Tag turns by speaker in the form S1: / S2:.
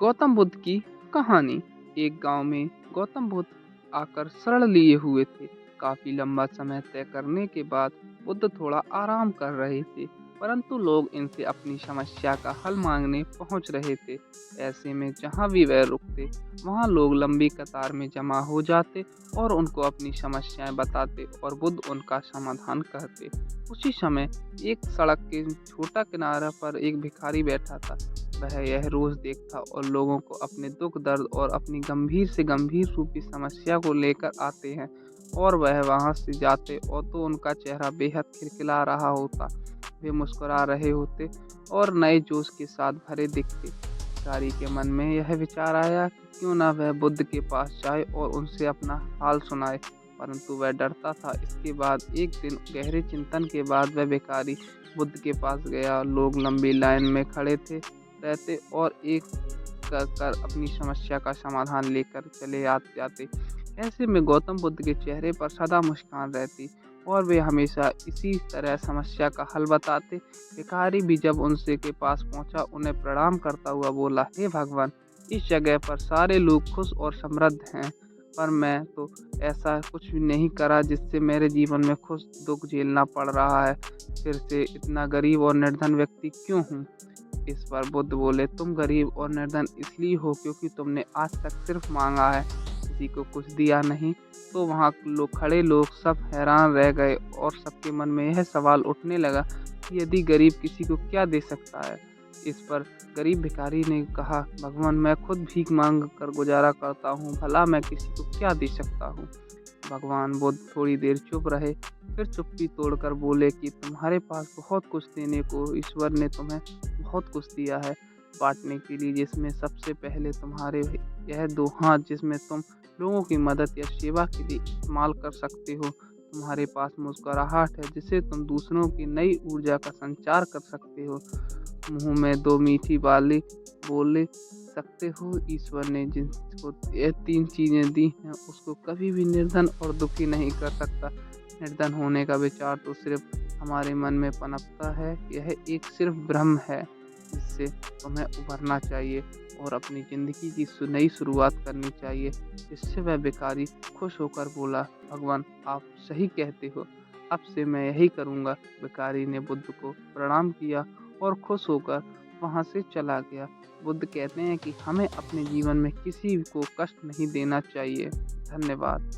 S1: गौतम बुद्ध की कहानी। एक गांव में गौतम बुद्ध आकर शरण लिए हुए थे। काफी लंबा समय तय करने के बाद बुद्ध थोड़ा आराम कर रहे थे, परंतु लोग इनसे अपनी समस्या का हल मांगने पहुंच रहे थे। ऐसे में जहां भी वह रुकते, वहां लोग लंबी कतार में जमा हो जाते और उनको अपनी समस्याएं बताते और बुद्ध उनका समाधान करते। उसी समय एक सड़क के छोटा किनारा पर एक भिखारी बैठा था। वह यह रोज देखता और लोगों को अपने दुख दर्द और अपनी गंभीर से गंभीर रूपी समस्या को लेकर आते हैं, और वह वहां से जाते और तो उनका चेहरा बेहद खिलखिला रहा होता। वे मुस्कुरा रहे होते और नए जोश के साथ भरे दिखते। भिखारी के मन में यह विचार आया कि क्यों ना वह बुद्ध के पास जाए और उनसे अपना हाल सुनाए, परंतु वह डरता था। इसके बाद एक दिन गहरे चिंतन के बाद वह भिखारी बुद्ध के पास गया। लोग लंबी लाइन में खड़े थे रहते और एक कर अपनी समस्या का समाधान लेकर चले आते जाते। ऐसे में गौतम बुद्ध के चेहरे पर सदा मुस्कान रहती और वे हमेशा इसी तरह समस्या का हल बताते। भिखारी भी जब उनसे के पास पहुंचा, उन्हें प्रणाम करता हुआ बोला, हे भगवान, इस जगह पर सारे लोग खुश और समृद्ध हैं, पर मैं तो ऐसा कुछ भी नहीं करा जिससे मेरे जीवन में खुश दुख झेलना पड़ रहा है। फिर से इतना गरीब और निर्धन व्यक्ति क्यों हूँ? इस पर बुद्ध बोले, तुम गरीब और निर्धन इसलिए हो क्योंकि तुमने आज तक सिर्फ मांगा है, किसी को कुछ दिया नहीं। तो वहाँ खड़े लोग सब हैरान रह गए और सबके मन में यह सवाल उठने लगा कि यदि गरीब किसी को क्या दे सकता है। इस पर गरीब भिखारी ने कहा, भगवान, मैं खुद भीख मांग कर गुजारा करता हूँ, भला मैं किसी को क्या दे सकता हूँ। भगवान बुद्ध थोड़ी देर चुप रहे, फिर चुप्पी तोड़कर बोले कि तुम्हारे पास बहुत कुछ देने को ईश्वर ने तुम्हें बहुत कुछ दिया है बांटने के लिए, जिसमें सबसे पहले तुम्हारे यह दो हाथ जिसमें तुम लोगों की मदद या सेवा के लिए इस्तेमाल कर सकते हो। तुम्हारे पास मुस्कुराहट है जिससे तुम दूसरों की नई ऊर्जा का संचार कर सकते हो। मुंह में दो मीठी बाली बोल सकते हो। ईश्वर ने जिसको ये तीन चीजें दी हैं उसको कभी भी निर्धन और दुखी नहीं कर सकता। निर्धन होने का विचार तो सिर्फ हमारे मन में पनपता है। यह एक सिर्फ भ्रम है जिससे तुम्हें उभरना चाहिए और अपनी ज़िंदगी की नई शुरुआत करनी चाहिए। इससे वह भिखारी खुश होकर बोला, भगवान, आप सही कहते हो, अब से मैं यही करूँगा। भिखारी ने बुद्ध को प्रणाम किया और खुश होकर वहाँ से चला गया। बुद्ध कहते हैं कि हमें अपने जीवन में किसी को कष्ट नहीं देना चाहिए। धन्यवाद।